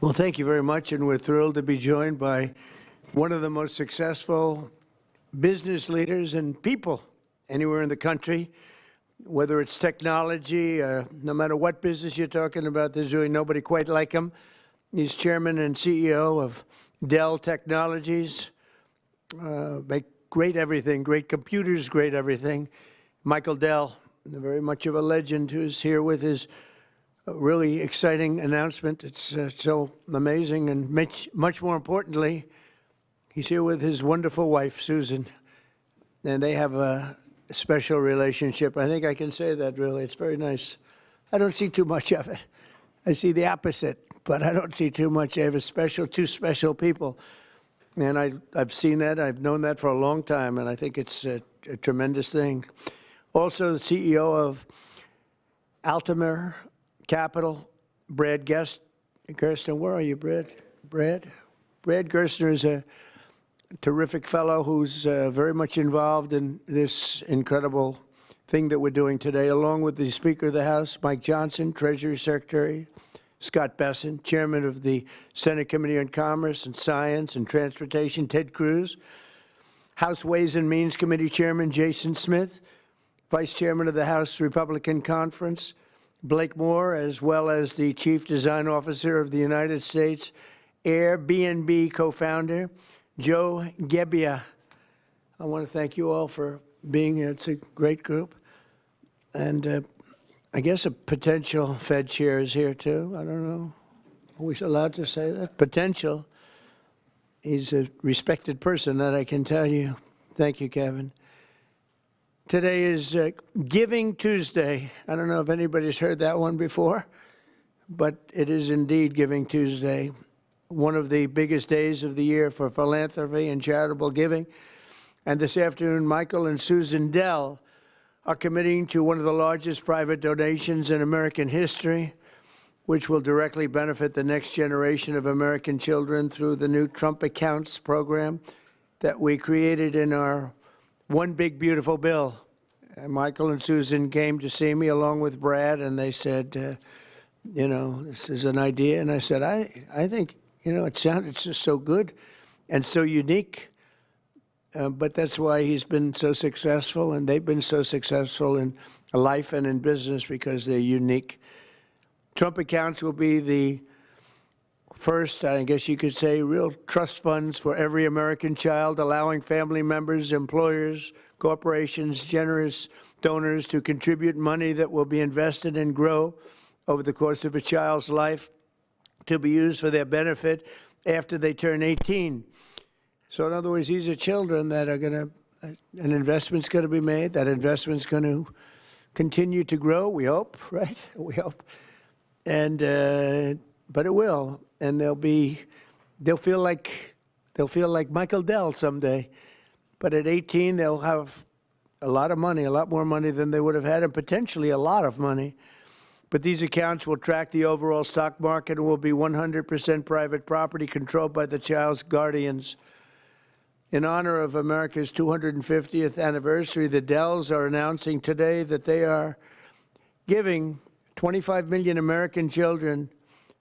Well, thank you very much, and we're thrilled to be joined by one of the most successful business leaders and people anywhere in the country, whether it's technology, no matter what business you're talking about, there's really nobody quite like him. He's chairman and CEO of Dell Technologies. Make great everything, great computers, great everything. Michael Dell, very much of a legend, who's here with his really exciting announcement. It's so amazing, and much more importantly, he's here with his wonderful wife, Susan, and they have a special relationship. I think I can say that, really. It's very nice. I don't see too much of it. I see the opposite, but I don't see too much. They have two special people, and I've seen that. I've known that for a long time, and I think it's a tremendous thing. Also, the CEO of Altamir Capital, Brad Gerstner. Where are you, Brad? Brad Gerstner is a terrific fellow who's very much involved in this incredible thing that we're doing today, along with the Speaker of the House, Mike Johnson, Treasury Secretary, Scott Besson, Chairman of the Senate Committee on Commerce and Science and Transportation, Ted Cruz, House Ways and Means Committee Chairman Jason Smith, Vice Chairman of the House Republican Conference, Blake Moore, as well as the Chief Design Officer of the United States Airbnb co-founder, Joe Gebbia. I want to thank you all for being here. It's a great group. And I guess a potential Fed chair is here, too. I don't know. Are we allowed to say that? Potential. He's a respected person, that I can tell you. Thank you, Kevin. Today is Giving Tuesday. I don't know if anybody's heard that one before, but it is indeed Giving Tuesday, one of the biggest days of the year for philanthropy and charitable giving. And this afternoon, Michael and Susan Dell are committing to one of the largest private donations in American history, which will directly benefit the next generation of American children through the new Trump Accounts program that we created in our One Big Beautiful Bill. And Michael and Susan came to see me along with Brad, and they said, you know, this is an idea. And I said, I think, you know, it sounded just so good and so unique. But that's why he's been so successful, and they've been so successful in life and in business, because they're unique. Trump Accounts will be the first, I guess you could say, real trust funds for every American child, allowing family members, employers, corporations, generous donors to contribute money that will be invested and grow over the course of a child's life to be used for their benefit after they turn 18. So in other words, these are children that are going to, an investment's going to be made. That investment's going to continue to grow, we hope, right? We hope. And, but it will. And they'll feel like Michael Dell someday. But at 18, they'll have a lot of money, a lot more money than they would have had, and potentially a lot of money. But these accounts will track the overall stock market and will be 100% private property controlled by the child's guardians. In honor of America's 250th anniversary, the Dells are announcing today that they are giving 25 million American children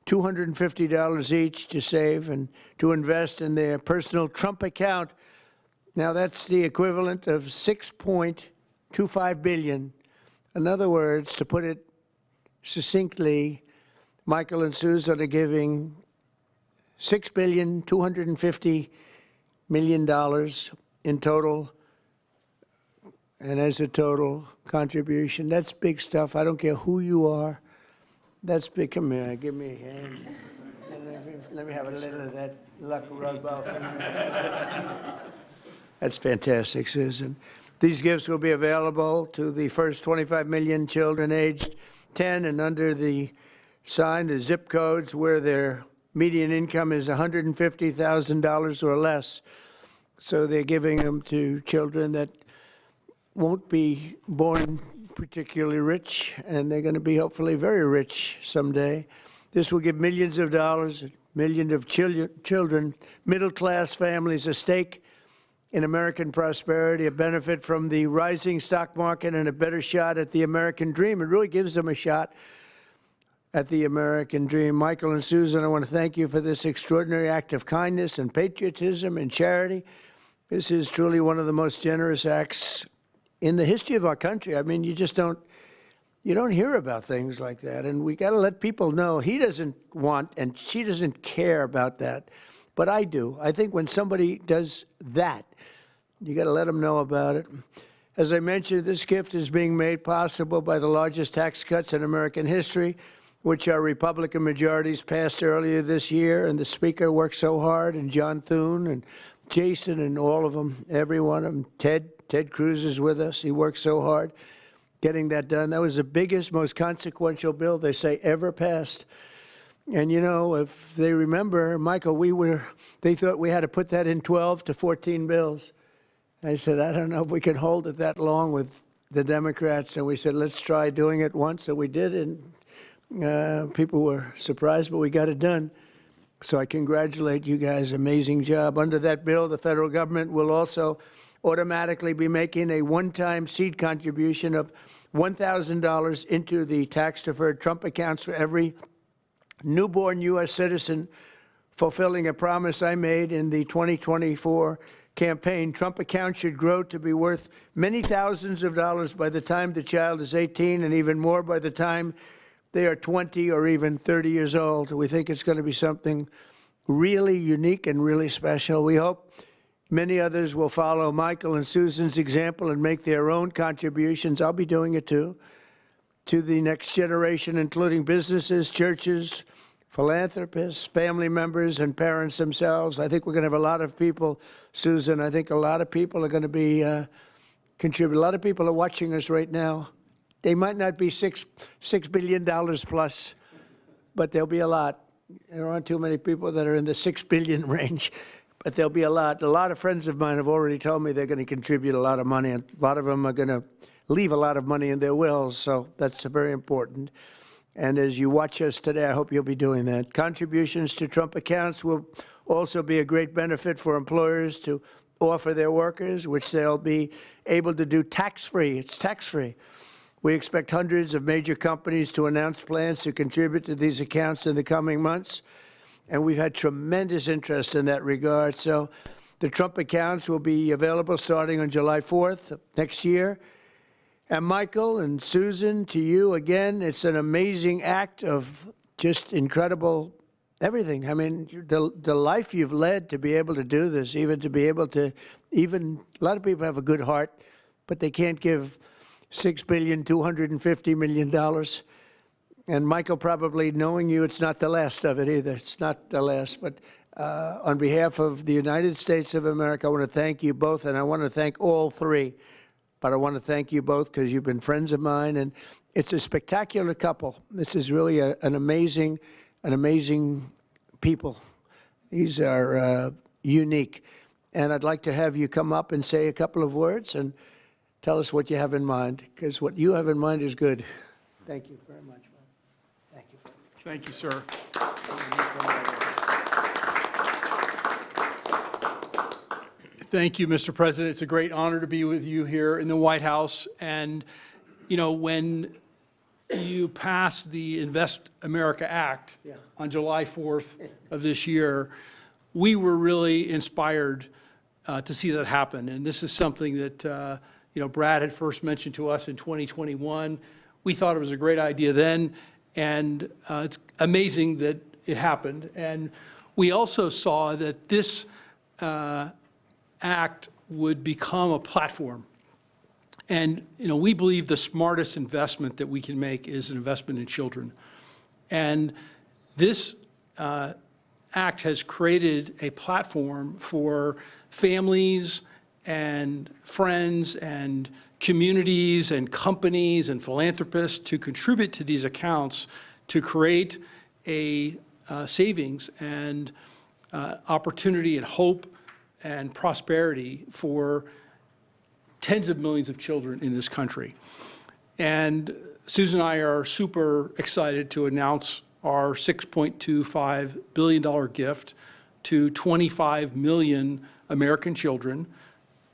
$250 each to save and to invest in their personal Trump account. Now, that's the equivalent of $6.25 billion. In other words, to put it succinctly, Michael and Susan are giving $6.25 billion in total, and as a total contribution. That's big stuff. I don't care who you are. That's big. Come here, give me a hand. Let me have a little of that luck rub off. That's fantastic, Susan. These gifts will be available to the first 25 million children aged 10 and under the zip codes where their median income is $150,000 or less. So they're giving them to children that won't be born particularly rich, and they're going to be hopefully very rich someday. This will give millions of dollars, millions of children, middle-class families a stake in American prosperity, a benefit from the rising stock market, and a better shot at the American dream. It really gives them a shot at the American dream. Michael and Susan, I want to thank you for this extraordinary act of kindness and patriotism and charity. This is truly one of the most generous acts in the history of our country. I mean, you don't hear about things like that, and we got to let people know he doesn't want and she doesn't care about that, but I do. I think when somebody does that, you got to let them know about it. As I mentioned, this gift is being made possible by the largest tax cuts in American history, which our Republican majorities passed earlier this year, and the Speaker worked so hard, and John Thune and Jason and all of them, every one of them. Ted Cruz is with us. He worked so hard getting that done. That was the biggest, most consequential bill they say ever passed. And you know, if they remember, Michael, they thought we had to put that in 12 to 14 bills. I said, I don't know if we can hold it that long with the Democrats. And we said, let's try doing it once. So we did, and people were surprised, but we got it done. So I congratulate you guys. Amazing job. Under that bill, the federal government will also automatically be making a one-time seed contribution of $1,000 into the tax-deferred Trump accounts for every newborn U.S. citizen, fulfilling a promise I made in the 2024 campaign. Trump accounts should grow to be worth many thousands of dollars by the time the child is 18, and even more by the time they are 20 or even 30 years old. We think it's going to be something really unique and really special. We hope many others will follow Michael and Susan's example and make their own contributions. I'll be doing it too, to the next generation, including businesses, churches, philanthropists, family members, and parents themselves. I think we're going to have a lot of people, Susan. I think a lot of people are going to be contribute. A lot of people are watching us right now. They might not be $6 billion plus, but there'll be a lot. There aren't too many people that are in the 6 billion range. But there'll be a lot. A lot of friends of mine have already told me they're going to contribute a lot of money, and a lot of them are going to leave a lot of money in their wills, so that's very important. And as you watch us today, I hope you'll be doing that. Contributions to Trump accounts will also be a great benefit for employers to offer their workers, which they'll be able to do tax-free. It's tax-free. We expect hundreds of major companies to announce plans to contribute to these accounts in the coming months. And we've had tremendous interest in that regard. So the Trump accounts will be available starting on July 4th next year. And Michael and Susan, to you again, it's an amazing act of just incredible everything. I mean, the life you've led to be able to do this, even to be able to, a lot of people have a good heart, but they can't give $6.25 billion. And Michael, probably knowing you, it's not the last of it either. It's not the last. But on behalf of the United States of America, I want to thank you both, and I want to thank all three. But I want to thank you both because you've been friends of mine, and it's a spectacular couple. This is really an amazing people. These are unique. And I'd like to have you come up and say a couple of words and tell us what you have in mind, because what you have in mind is good. Thank you very much. Thank you. Thank you, sir. Thank you, Mr. President. It's a great honor to be with you here in the White House. And, you know, when you passed the Invest America Act on July 4th of this year, we were really inspired to see that happen. And this is something that, you know, Brad had first mentioned to us in 2021. We thought it was a great idea then, and it's amazing that it happened. And we also saw that this act would become a platform. And, you know, we believe the smartest investment that we can make is an investment in children. And this act has created a platform for families and friends and communities and companies and philanthropists to contribute to these accounts to create a savings and opportunity and hope and prosperity for tens of millions of children in this country. And Susan and I are super excited to announce our $6.25 billion gift to 25 million American children,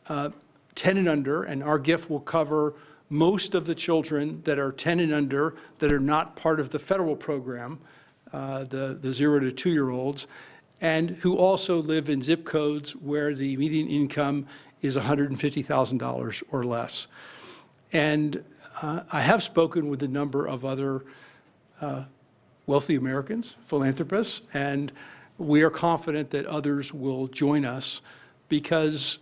10 and under, and our gift will cover most of the children that are 10 and under that are not part of the federal program, the 0 to 2-year-olds, and who also live in zip codes where the median income is $150,000 or less. And I have spoken with a number of other wealthy Americans, philanthropists, and we are confident that others will join us because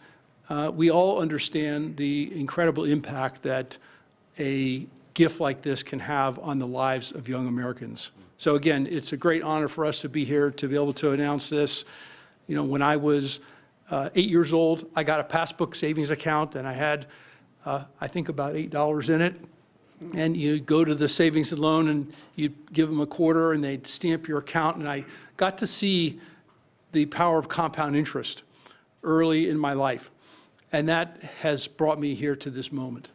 we all understand the incredible impact that a gift like this can have on the lives of young Americans. So again, it's a great honor for us to be here to be able to announce this. You know, when I was 8 years old, I got a passbook savings account and I had, I think about $8 in it. And you go to the savings and loan and you give them a quarter and they'd stamp your account. And I got to see the power of compound interest early in my life. And that has brought me here to this moment.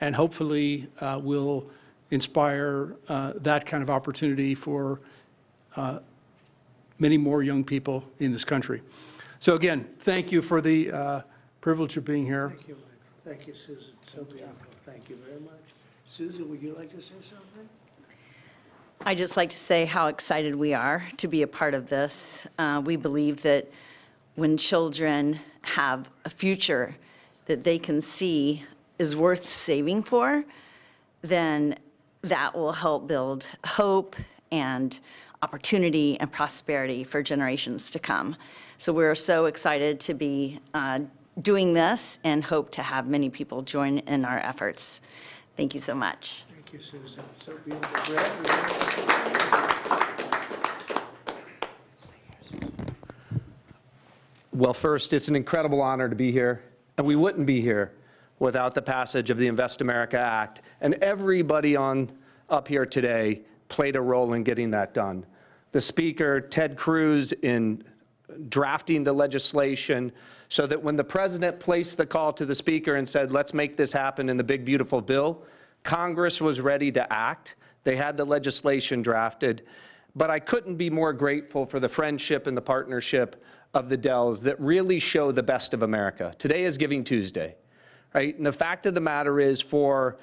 And hopefully will inspire that kind of opportunity for many more young people in this country. So again, thank you for the privilege of being here. Thank you, Michael. Thank you, Susan. So beautiful. Thank you very much. Susan, would you like to say something? I'd just like to say how excited we are to be a part of this. We believe that when children have a future that they can see is worth saving for, then that will help build hope and opportunity and prosperity for generations to come. So we're so excited to be doing this and hope to have many people join in our efforts. Thank you so much. Thank you, Susan. So beautiful. Brad, Well, first, it's an incredible honor to be here, and we wouldn't be here without the passage of the Invest America Act, and everybody up here today played a role in getting that done. The Speaker, Ted Cruz, in drafting the legislation so that when the President placed the call to the Speaker and said, let's make this happen in the big, beautiful bill, Congress was ready to act. They had the legislation drafted. But I couldn't be more grateful for the friendship and the partnership of the Dells that really show the best of America. Today is Giving Tuesday, right? And the fact of the matter is, for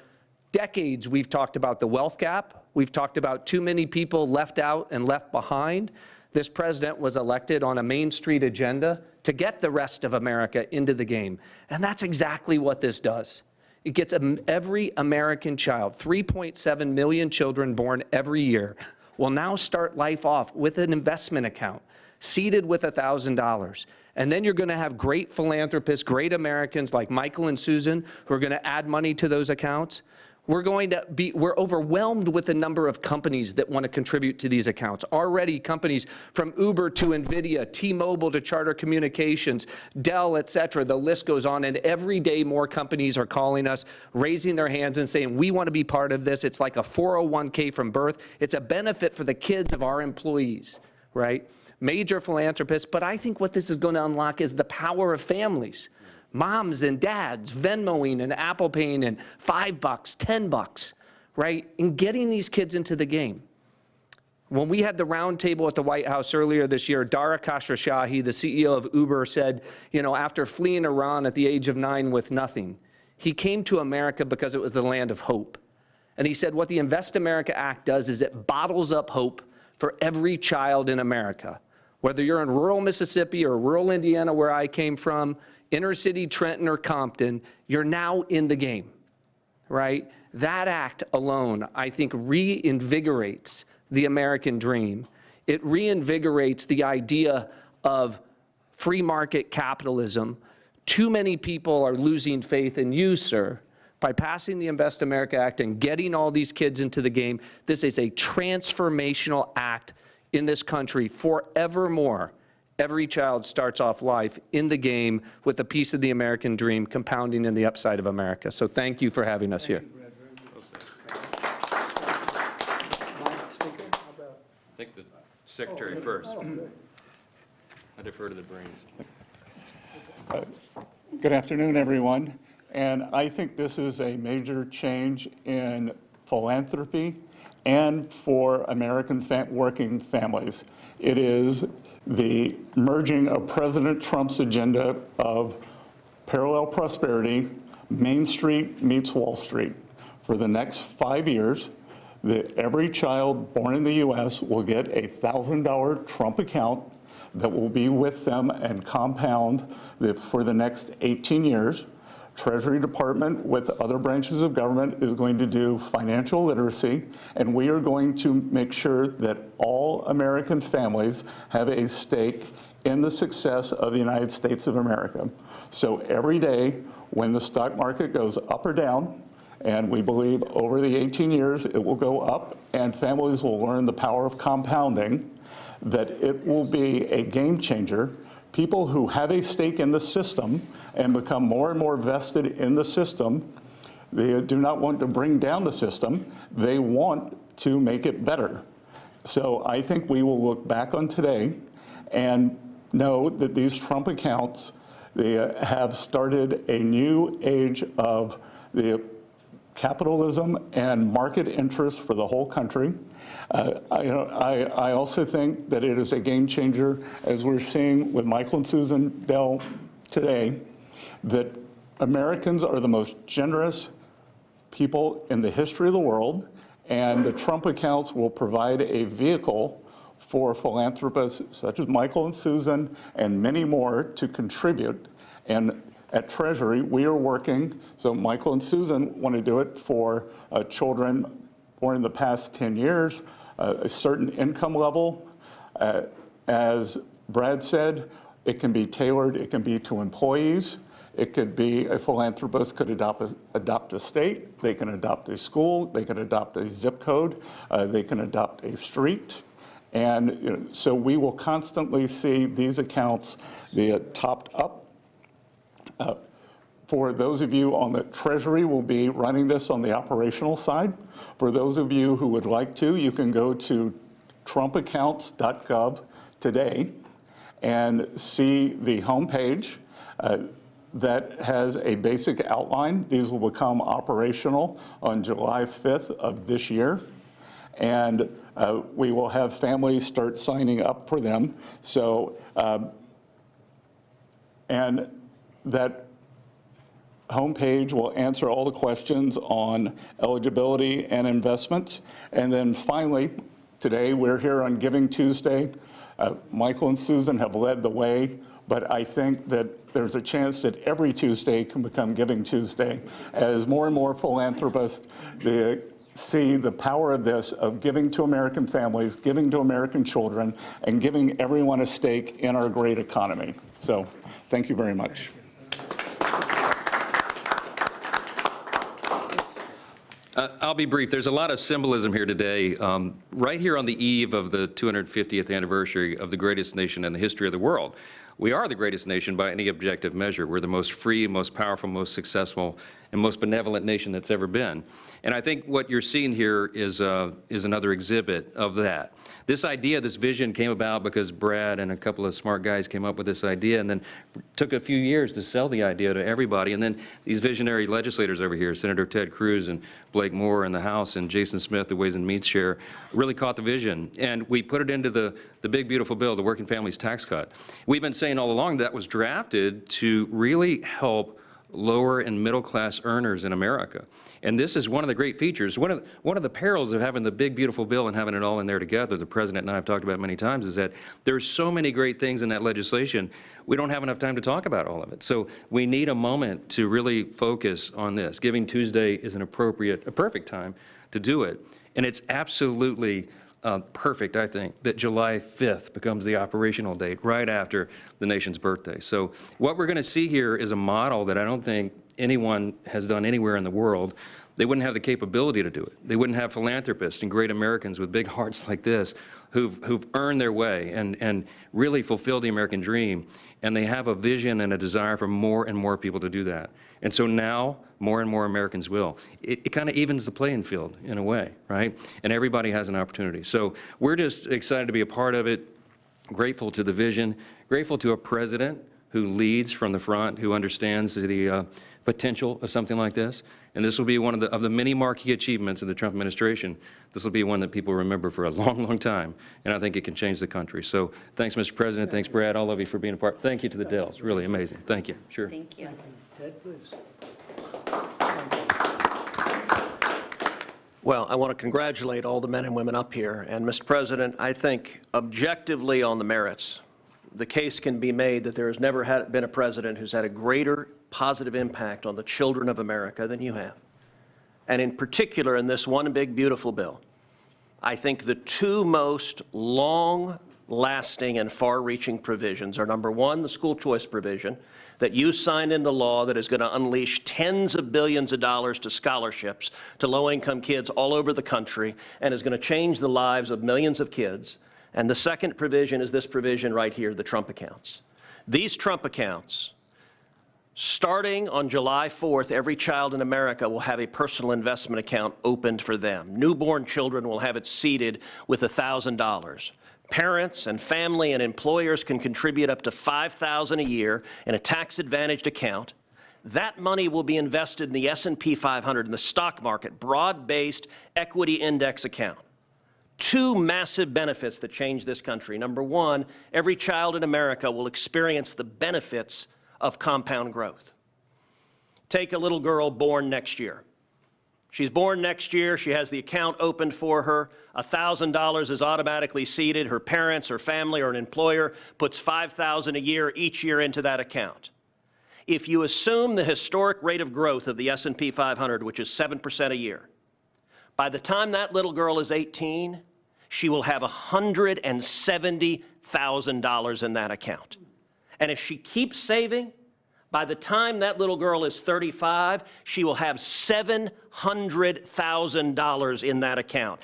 decades, we've talked about the wealth gap. We've talked about too many people left out and left behind. This president was elected on a Main Street agenda to get the rest of America into the game. And that's exactly what this does. It gets every American child, 3.7 million children born every year, will now start life off with an investment account, seeded with $1,000. And then you're going to have great philanthropists, great Americans like Michael and Susan who are going to add money to those accounts. We're overwhelmed with the number of companies that want to contribute to these accounts. Already companies from Uber to NVIDIA, T-Mobile to Charter Communications, Dell, et cetera, the list goes on. And every day more companies are calling us, raising their hands and saying, we want to be part of this. It's like a 401k from birth. It's a benefit for the kids of our employees, right? Major philanthropists. But I think what this is going to unlock is the power of families. Moms and dads Venmoing and Apple Paying and $5, $10, right? And getting these kids into the game. When we had the roundtable at the White House earlier this year, Dara Khosrowshahi, the CEO of Uber, said, you know, after fleeing Iran at the age of 9 with nothing, he came to America because it was the land of hope. And he said what the Invest America Act does is it bottles up hope for every child in America. Whether you're in rural Mississippi or rural Indiana, where I came from, inner city Trenton or Compton, you're now in the game, right? That act alone, I think, reinvigorates the American dream. It reinvigorates the idea of free market capitalism. Too many people are losing faith in you, sir. By passing the Invest America Act and getting all these kids into the game, this is a transformational act in this country forevermore. Every child starts off life in the game with a piece of the American dream compounding in the upside of America. So thank you for having us here. I think the secretary first. I defer to the brains. Good afternoon, everyone. And I think this is a major change in philanthropy and for American working families. It is the merging of President Trump's agenda of parallel prosperity, Main Street meets Wall Street. For the next 5 years, every child born in the U.S. will get a $1,000 Trump account that will be with them and compound for the next 18 years. Treasury Department with other branches of government is going to do financial literacy, and we are going to make sure that all American families have a stake in the success of the United States of America. So every day when the stock market goes up or down, and we believe over the 18 years it will go up and families will learn the power of compounding, that it will be a game changer. People who have a stake in the system and become more and more vested in the system, they do not want to bring down the system, they want to make it better. So I think we will look back on today and know that these Trump accounts, they have started a new age of the capitalism and market interest for the whole country. I also think that it is a game changer, as we're seeing with Michael and Susan Dell today, that Americans are the most generous people in the history of the world, and the Trump accounts will provide a vehicle for philanthropists such as Michael and Susan and many more to contribute. And at Treasury, we are working, so Michael and Susan want to do it for children born in the past 10 years, a certain income level. As Brad said, it can be tailored, it can be to employees. It could be a philanthropist could adopt a state, they can adopt a school, they can adopt a zip code, they can adopt a street. And so we will constantly see these accounts be topped up. For those of you on the Treasury, will be running this on the operational side. For those of you who would like to, you can go to trumpaccounts.gov today and see the homepage that has a basic outline. These will become operational on July 5th of this year. And we will have families start signing up for them. So, and that homepage will answer all the questions on eligibility and investments. And then finally, today we're here on Giving Tuesday. Michael and Susan have led the way, but I think that there's a chance that every Tuesday can become Giving Tuesday as more and more philanthropists see the power of this, of giving to American families, giving to American children, and giving everyone a stake in our great economy. So thank you very much. I'll be brief. There's a lot of symbolism here today. Right here on the eve of the 250th anniversary of the greatest nation in the history of the world. We are the greatest nation by any objective measure. We're the most free, most powerful, most successful, and most benevolent nation that's ever been. And I think what you're seeing here is another exhibit of that. This idea, this vision came about because Brad and a couple of smart guys came up with this idea, and then took a few years to sell the idea to everybody. And then these visionary legislators over here, Senator Ted Cruz and Blake Moore in the House and Jason Smith, the Ways and Means Chair, really caught the vision. And we put it into the big, beautiful bill, the Working Families Tax Cut. We've been saying all along that was drafted to really help lower and middle class earners in America. And this is one of the great features. One of the perils of having the big, beautiful bill and having it all in there together, the President and I have talked about many times, is that there's so many great things in that legislation, we don't have enough time to talk about all of it. So we need a moment to really focus on this. Giving Tuesday is a perfect time to do it. And it's absolutely perfect, I think, that July 5th becomes the operational date right after the nation's birthday. So what we're going to see here is a model that I don't think anyone has done anywhere in the world. They wouldn't have the capability to do it. They wouldn't have philanthropists and great Americans with big hearts like this who've earned their way and really fulfilled the American dream. And they have a vision and a desire for more and more people to do that. And so now, more and more Americans will. It kind of evens the playing field in a way, right? And everybody has an opportunity. So we're just excited to be a part of it, grateful to the vision, grateful to a president who leads from the front, who understands the potential of something like this. And this will be one of the many marquee achievements of the Trump administration. This will be one that people remember for a long, long time. And I think it can change the country. So thanks, Mr. President. Thanks, Brad, all of you for being a part. Thank you to the Dells. Really amazing. Thank you. Sure. Thank you. Ted, please. Well, I want to congratulate all the men and women up here. And, Mr. President, I think objectively on the merits, the case can be made that there has never been a president who's had a greater positive impact on the children of America than you have. And in particular, in this one big, beautiful bill, I think the two most long-lasting and far-reaching provisions are, number one, the school choice provision that you signed into law that is going to unleash tens of billions of dollars to scholarships to low-income kids all over the country and is going to change the lives of millions of kids. And the second provision is this provision right here, the Trump accounts. These Trump accounts, starting on July 4th, every child in America will have a personal investment account opened for them. Newborn children will have it seeded with $1,000. Parents and family and employers can contribute up to $5,000 a year in a tax-advantaged account. That money will be invested in the S&P 500 in the stock market, broad-based equity index account. Two massive benefits that change this country. Number one, every child in America will experience the benefits of compound growth. Take a little girl born next year. She's born next year. She has the account opened for her. $1,000 is automatically seeded. Her parents, her family, or an employer puts $5,000 a year each year into that account. If you assume the historic rate of growth of the S&P 500, which is 7% a year, by the time that little girl is 18, she will have $170,000 in that account. And if she keeps saving, by the time that little girl is 35, she will have $700,000 in that account.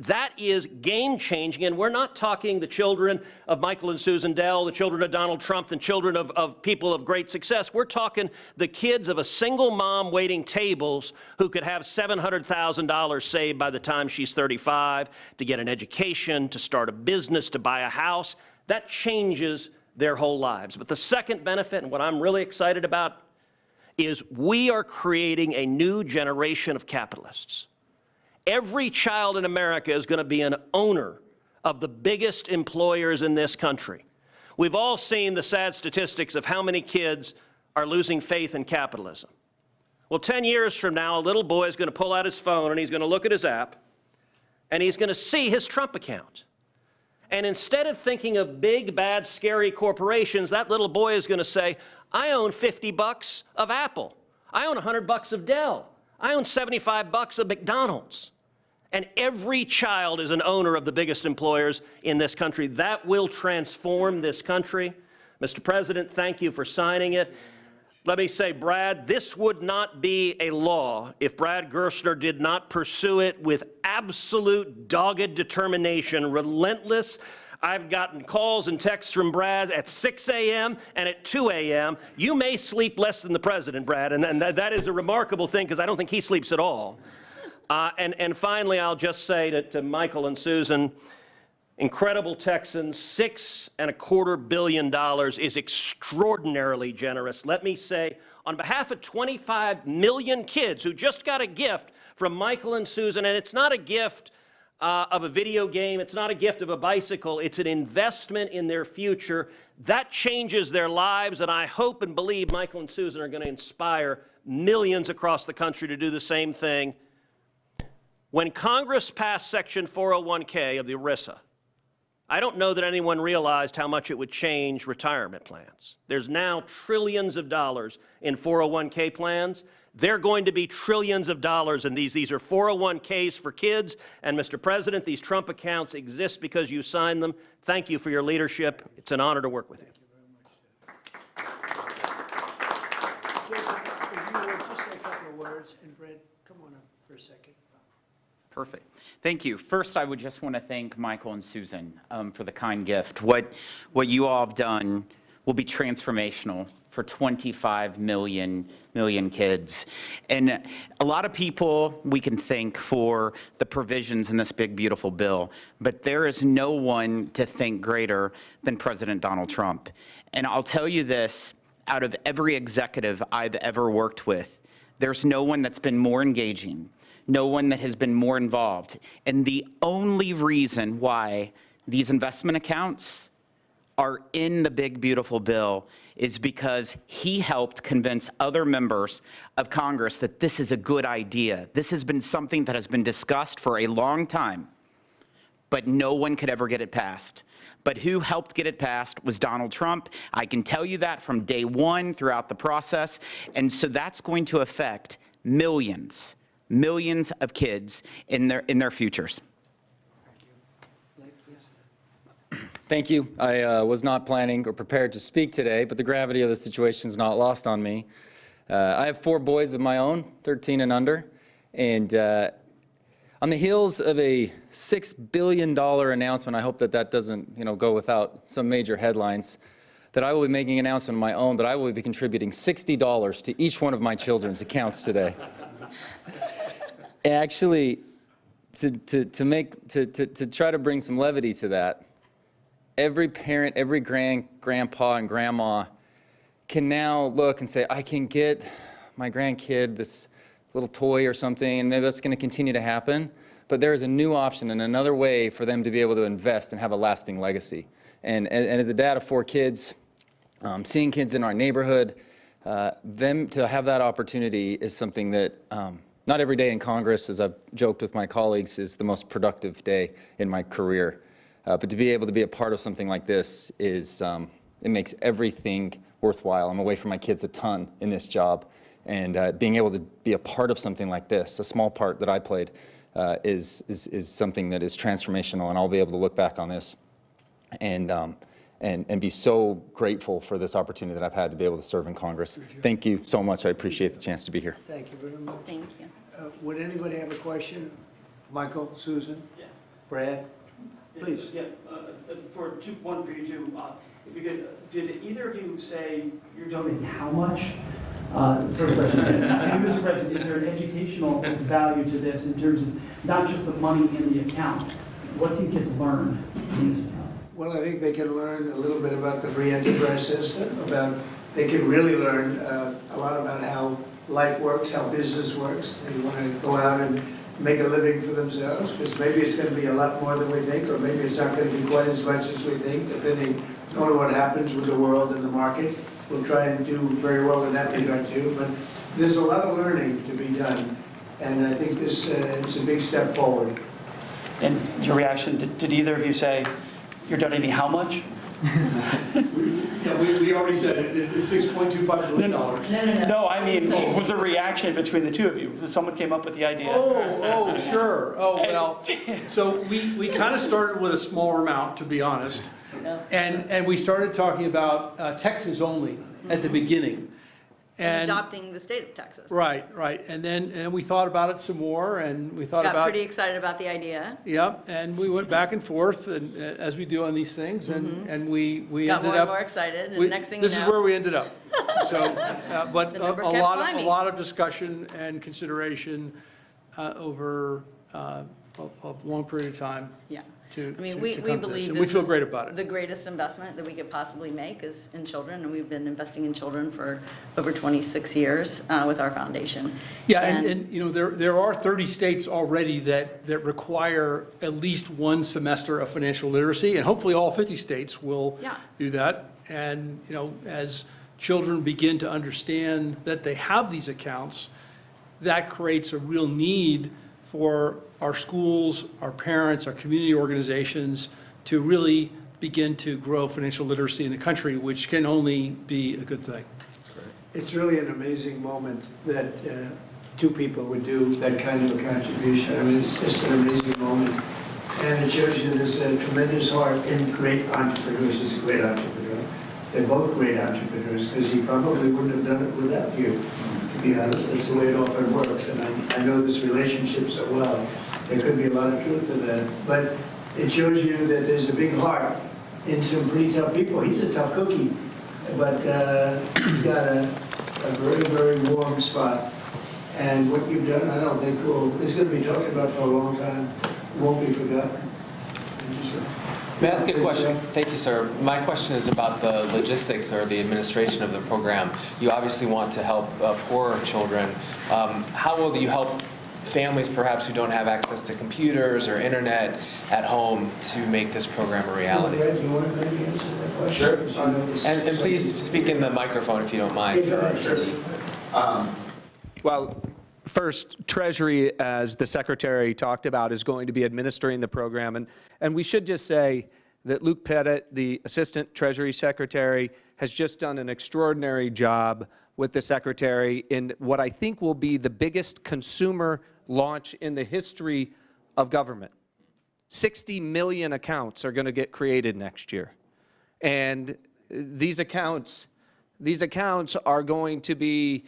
That is game-changing, and we're not talking the children of Michael and Susan Dell, the children of Donald Trump, the children of people of great success. We're talking the kids of a single mom waiting tables who could have $700,000 saved by the time she's 35 to get an education, to start a business, to buy a house. That changes their whole lives. But the second benefit, and what I'm really excited about, is we are creating a new generation of capitalists. Every child in America is going to be an owner of the biggest employers in this country. We've all seen the sad statistics of how many kids are losing faith in capitalism. Well, 10 years from now, a little boy is going to pull out his phone and he's going to look at his app and he's going to see his Trump account. And instead of thinking of big, bad, scary corporations, that little boy is going to say, I own $50 of Apple. I own $100 of Dell. I own $75 of McDonald's. And every child is an owner of the biggest employers in this country. That will transform this country. Mr. President, thank you for signing it. Let me say, Brad, this would not be a law if Brad Gerstner did not pursue it with absolute dogged determination, relentless. I've gotten calls and texts from Brad at 6 a.m. and at 2 a.m. You may sleep less than the president, Brad, and that is a remarkable thing because I don't think he sleeps at all. And finally, I'll just say to Michael and Susan, incredible Texans, $6.25 billion is extraordinarily generous. Let me say, on behalf of 25 million kids who just got a gift from Michael and Susan, and it's not a gift of a video game, it's not a gift of a bicycle, it's an investment in their future. That changes their lives, and I hope and believe Michael and Susan are going to inspire millions across the country to do the same thing. When Congress passed Section 401k of the ERISA, I don't know that anyone realized how much it would change retirement plans. There's now trillions of dollars in 401k plans. They're going to be trillions of dollars in these. These are 401ks for kids. And Mr. President, these Trump accounts exist because you signed them. Thank you for your leadership. It's an honor to work with you. Joseph, if you would just say a couple of words, and Brett, come on up for a second. Perfect. Thank you. First, I would just want to thank Michael and Susan for the kind gift. What you all have done will be transformational for 25 million kids. And a lot of people we can thank for the provisions in this big, beautiful bill, but there is no one to thank greater than President Donald Trump. And I'll tell you this, out of every executive I've ever worked with, there's no one that's been more engaging, no one that has been more involved. And the only reason why these investment accounts are in the big, beautiful bill is because he helped convince other members of Congress that this is a good idea. This has been something that has been discussed for a long time, but no one could ever get it passed. But who helped get it passed was Donald Trump. I can tell you that from day one throughout the process. And so that's going to affect millions of kids in their futures. Thank you. I was not planning or prepared to speak today, but the gravity of the situation is not lost on me. I have 4 boys of my own, 13 and under, and on the heels of a $6 billion announcement, I hope that that doesn't, go without some major headlines, that I will be making an announcement of my own that I will be contributing $60 to each one of my children's accounts today. Actually, to try to bring some levity to that, every parent, every grandpa and grandma can now look and say, I can get my grandkid this little toy or something, and maybe that's going to continue to happen. But there is a new option and another way for them to be able to invest and have a lasting legacy. And as a dad of 4 kids, seeing kids in our neighborhood, them to have that opportunity is something that not every day in Congress, as I've joked with my colleagues, is the most productive day in my career. But to be able to be a part of something like this is, it makes everything worthwhile. I'm away from my kids a ton in this job, and being able to be a part of something like this, a small part that I played, is something that is transformational, and I'll be able to look back on this and be so grateful for this opportunity that I've had to be able to serve in Congress. Thank you so much. I appreciate the chance to be here. Thank you very much. Thank you. Would anybody have a question? Michael, Susan? Yes. Brad? Please. Yeah, one for you two. If you could, did either of you say you're donating how much? First question. And Mr. President, is there an educational value to this in terms of not just the money in the account? What can kids learn in this account? Well, I think they can learn a little bit about the free enterprise system, they can really learn a lot about how life works, how business works. They want to go out and make a living for themselves, because maybe it's going to be a lot more than we think, or maybe it's not going to be quite as much as we think, depending on what happens with the world and the market. We'll try and do very well in that regard too, but there's a lot of learning to be done, and I think this is a big step forward. And your reaction, did either of you say you're donating how much? Yeah, we already said it, it's $6.25 billion. No, I mean, with the reaction between the two of you, someone came up with the idea. Oh, sure. Oh, well, so we kind of started with a smaller amount, to be honest. And we started talking about Texas only at the beginning. And Adopting the state of Texas. right. And then we thought about it some more, and we thought Got about pretty excited about the idea. Yep, and we went back and forth, and as we do on these things, and we Got ended more up. and more excited, and next thing you know. This is where we ended up. So, but The a number kept climbing. lot of discussion and consideration over a long period of time. Yeah. To I mean, to we come to this, believe and this we feel is great about it. the greatest investment that we could possibly make is in children, and we've been investing in children for over 26 years with our foundation. Yeah, and there are 30 states already that require at least one semester of financial literacy, and hopefully all 50 states will do that. And, as children begin to understand that they have these accounts, that creates a real need for our schools, our parents, our community organizations to really begin to grow financial literacy in the country, which can only be a good thing. It's really an amazing moment that 2 people would do that kind of a contribution. I mean, it's just an amazing moment. And it shows you there's a tremendous heart in great entrepreneurs. He's a great entrepreneur. They're both great entrepreneurs, because he probably wouldn't have done it without you, to be honest. That's the way it often works. And I know this relationship so well. There could be a lot of truth to that. But it shows you that there's a big heart in some pretty tough people. He's a tough cookie, but he's got a very, very warm spot. And what you've done, I don't think it's going to be talked about for a long time. It won't be forgotten. May I ask a question? Thank you, sir. My question is about the logistics or the administration of the program. You obviously want to help poor children. How will you help families perhaps who don't have access to computers or internet at home to make this program a reality? Brad, do you want to maybe answer that question? Sure. And please speak in the microphone if you don't mind. Well, first, Treasury, as the Secretary talked about, is going to be administering the program. And we should just say that Luke Pettit, the Assistant Treasury Secretary, has just done an extraordinary job with the Secretary in what I think will be the biggest consumer launch in the history of government. 60 million accounts are going to get created next year. And these accounts are going to be,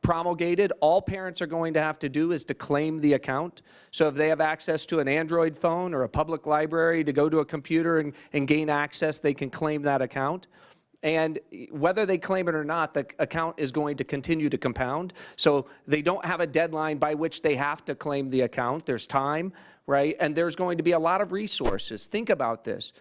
promulgated. All parents are going to have to do is to claim the account. So if they have access to an Android phone or a public library to go to a computer and gain access, they can claim that account. And whether they claim it or not, the account is going to continue to compound. So they don't have a deadline by which they have to claim the account. There's time, right? And there's going to be a lot of resources. Think about this.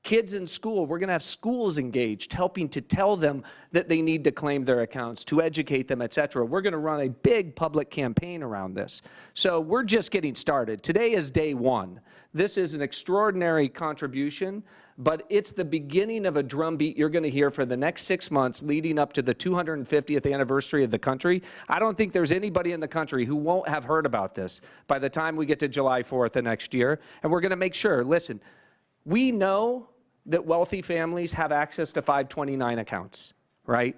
Kids in school, we're going to have schools engaged, helping to tell them that they need to claim their accounts, to educate them, et cetera. We're going to run a big public campaign around this. So we're just getting started. Today is day one. This is an extraordinary contribution, but it's the beginning of a drumbeat you're going to hear for the next 6 months leading up to the 250th anniversary of the country. I don't think there's anybody in the country who won't have heard about this by the time we get to July 4th of next year. And we're going to make sure, listen, we know that wealthy families have access to 529 accounts, right?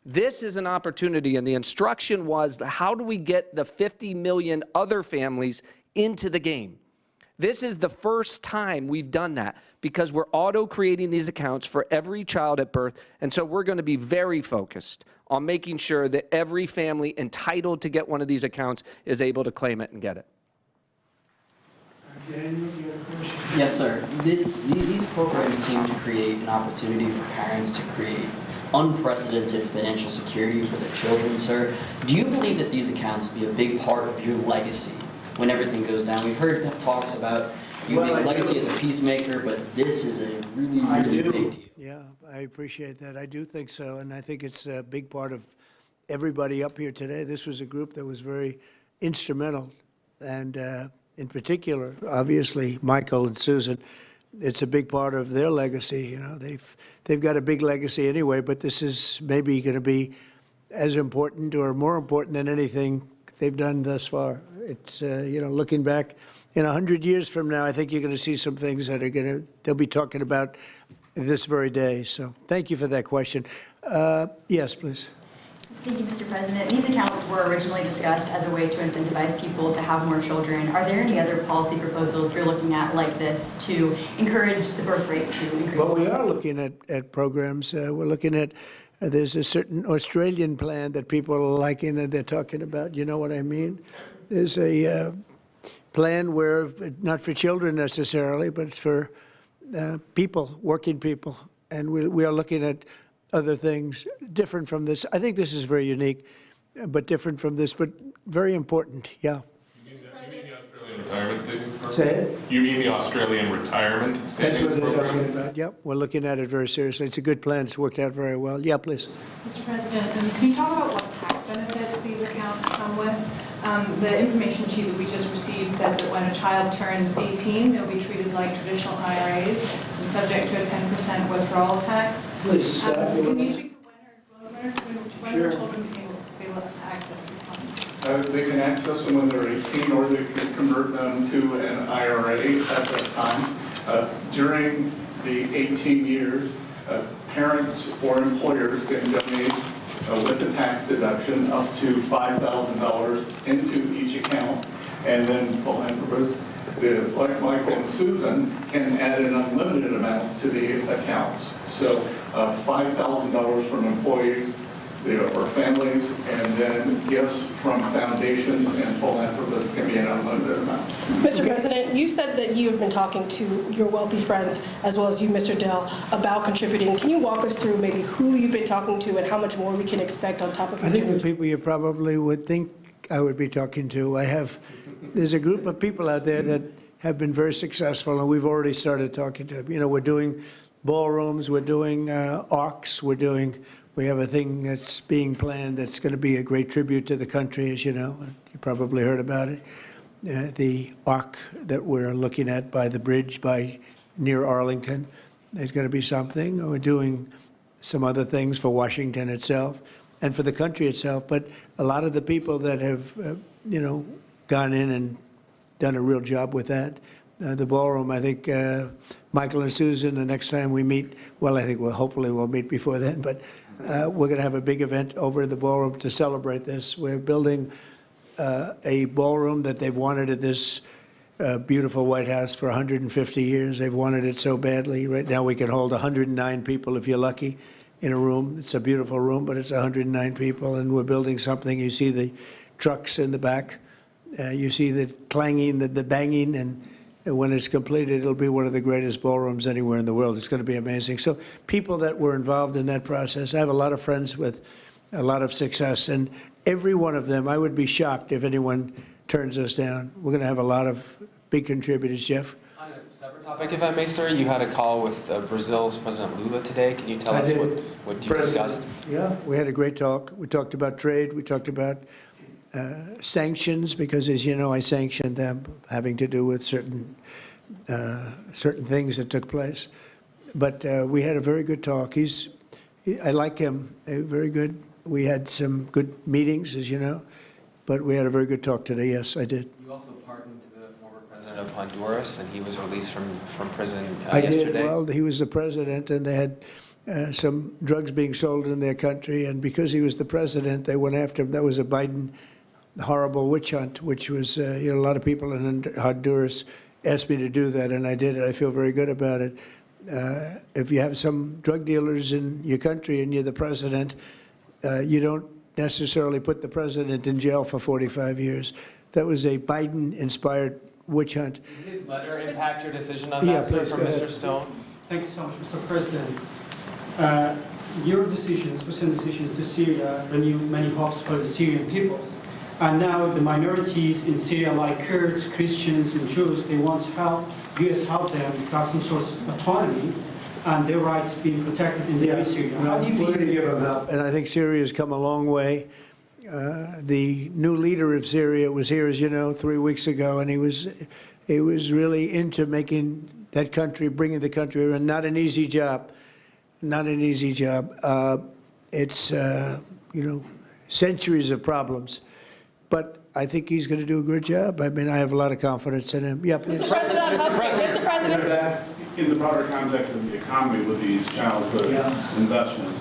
This is an opportunity, and the instruction was, how do we get the 50 million other families into the game? This is the first time we've done that because we're auto-creating these accounts for every child at birth, and so we're going to be very focused on making sure that every family entitled to get one of these accounts is able to claim it and get it. Daniel, do you have a question? Yes, sir. These programs seem to create an opportunity for parents to create unprecedented financial security for their children, sir. Do you believe that these accounts will be a big part of your legacy when everything goes down? We've heard talks about you being legacy as a peacemaker, but this is a really, really big deal. Yeah, I appreciate that. I do think so, and I think it's a big part of everybody up here today. This was a group that was very instrumental, and in particular, obviously, Michael and Susan, it's a big part of their legacy. They've got a big legacy anyway, but this is maybe going to be as important or more important than anything they've done thus far. It's, looking back in 100 years from now, I think you're going to see some things that they'll be talking about this very day. So thank you for that question. Yes, please. Thank you, Mr. President. These accounts were originally discussed as a way to incentivize people to have more children. Are there any other policy proposals you're looking at like this to encourage the birth rate to increase? Well, we are looking at programs. We're looking at, there's a certain Australian plan that people are liking and they're talking about. You know what I mean? There's a plan where, not for children necessarily, but it's for people, working people. And we are looking at other things different from this. I think this is very unique, but different from this, but very important. Yeah. You mean the Australian retirement savings program? Say it? You mean the Australian retirement savings program? That's what they're talking about. Yep, we're looking at it very seriously. It's a good plan. It's worked out very well. Yeah, please. Mr. President, can you talk about what tax benefits these accounts come with? The information sheet that we just received said that when a child turns 18, they'll be treated like traditional IRAs and subject to a 10% withdrawal tax. Please, can you speak to when are children able to access these funds? They can access them when they're 18, or they can convert them to an IRA at that time. During the 18 years, parents or employers can donate with the tax deduction up to $5,000 into each account, and then philanthropists, like Michael and Susan, can add an unlimited amount to the accounts. So $5,000 from employees or families, and then gifts from foundations and philanthropists can be an unlimited amount. Mr. President, you said that you have been talking to your wealthy friends, as well as you, Mr. Dell, about contributing. Can you walk us through maybe who you've been talking to and how much more we can expect on top of I think the people you probably would think I would be talking to. There's a group of people out there that have been very successful, and we've already started talking to them. We're doing ballrooms, we're doing arcs, we have a thing that's being planned that's going to be a great tribute to the country, as you know. You probably heard about it. The arc that we're looking at by the bridge near Arlington, there's going to be something. We're doing some other things for Washington itself and for the country itself. But a lot of the people that have, gone in and done a real job with that. The ballroom, I think Michael and Susan, the next time we meet, well, I think hopefully we'll meet before then, but we're going to have a big event over in the ballroom to celebrate this. We're building a ballroom that they've wanted at this beautiful White House for 150 years. They've wanted it so badly. Right now we can hold 109 people if you're lucky in a room. It's a beautiful room, but it's 109 people, and we're building something. You see the trucks in the back. You see the clanging, the banging, and when it's completed, it'll be one of the greatest ballrooms anywhere in the world. It's going to be amazing. So people that were involved in that process, I have a lot of friends with a lot of success, and every one of them, I would be shocked if anyone turns us down. We're going to have a lot of big contributors. Jeff? On a separate topic, if I may, sir, you had a call with Brazil's President Lula today. Can you tell us what you discussed? Yeah, we had a great talk. We talked about trade. We talked about sanctions, because, as you know, I sanctioned them, having to do with certain things that took place. But we had a very good talk. I like him. Very good. We had some good meetings, as you know, but we had a very good talk today. Yes, I did. You also pardoned the former president of Honduras, and he was released from prison I yesterday. did. Well, he was the president, and they had some drugs being sold in their country, and because he was the president, they went after him. That was a Biden horrible witch hunt, which was, a lot of people in Honduras asked me to do that, and I did it. I feel very good about it. If you have some drug dealers in your country and you're the president, you don't necessarily put the president in jail for 45 years. That was a Biden-inspired witch hunt. Did his letter impact your decision on that, sir, from Mr. Stone? Thank you so much, Mr. President. Your recent decisions to Syria renewed many hopes for the Syrian people. And now the minorities in Syria, like Kurds, Christians, and Jews, they want U.S. help them to have some sort of autonomy and their rights being protected in Syria. How do you We're going to give them help, and I think Syria has come a long way. The new leader of Syria was here, as you know, 3 weeks ago, and he was really into making that country, bringing the country around. Not an easy job. Not an easy job. It's centuries of problems. But I think he's going to do a good job. I mean, I have a lot of confidence in him. Yeah, please. Mr. President. In the broader context of the economy with these childhood investments,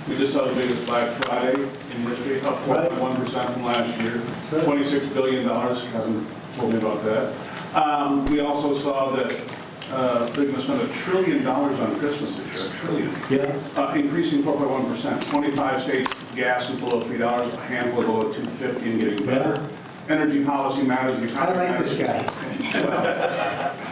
we just saw the biggest Black Friday in history, up 4.1% from last year, $26 billion. Kevin told me about that. We also saw that they're going to spend $1 trillion on Christmas this year, $1 trillion. Increasing 4.1%. 25 states, gas is below $3, a handful below $2.50 and getting better. Energy policy matters. I like this guy.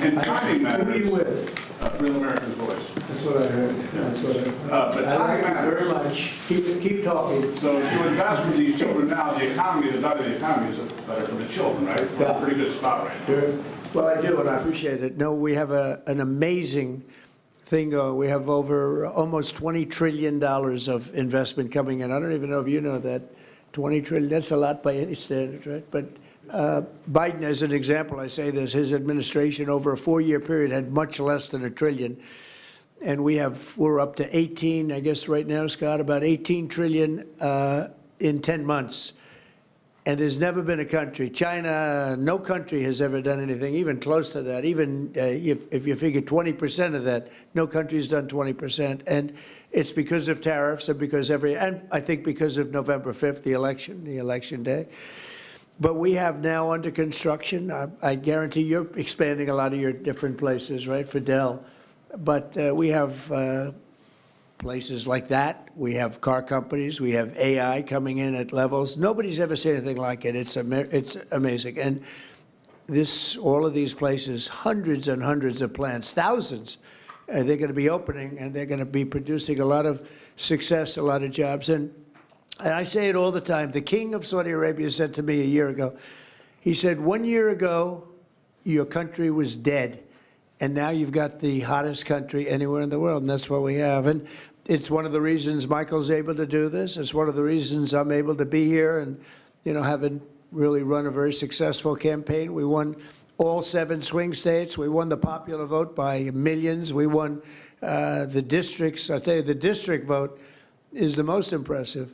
And timing matters. Who are you with? Real America's Voice. That's what I heard. That's what I heard. But I like timing it very matters. much. Keep talking. So if you invest with these children now, the economy, the better the economy is, better for the children, right? We're in a pretty good spot right now. Sure. Well, I do, and I appreciate it. No, we have an amazing thing going. We have over almost $20 trillion of investment coming in. I don't even know if you know that. 20 trillion, that's a lot by any standard, right? But Biden, as an example, I say this, his administration over a 4-year period had much less than $1 trillion. And we're up to 18, I guess right now, Scott, about 18 trillion in 10 months. And there's never been a country, China, no country has ever done anything even close to that. Even if you figure 20% of that, no country's done 20%. And it's because of tariffs and and I think because of November 5th, the election day. But we have now under construction, I guarantee you're expanding a lot of your different places, right, for Dell. But we have places like that. We have car companies. We have AI coming in at levels. Nobody's ever seen anything like it. It's amazing. And all of these places, hundreds and hundreds of plants, thousands, they're going to be opening, and they're going to be producing a lot of success, a lot of jobs. And I say it all the time. The king of Saudi Arabia said to me a year ago, he said, 1 year ago, your country was dead. And now you've got the hottest country anywhere in the world, and that's what we have. And it's one of the reasons Michael's able to do this. It's one of the reasons I'm able to be here and, having really run a very successful campaign. We won all 7 swing states. We won the popular vote by millions. We won the districts. I'll tell you, the district vote is the most impressive.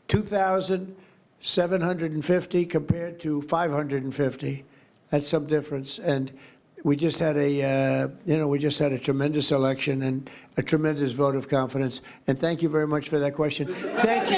2,750 compared to 550. That's some difference. And we just had a, we just had a tremendous election and a tremendous vote of confidence. And thank you very much for that question. Thank you.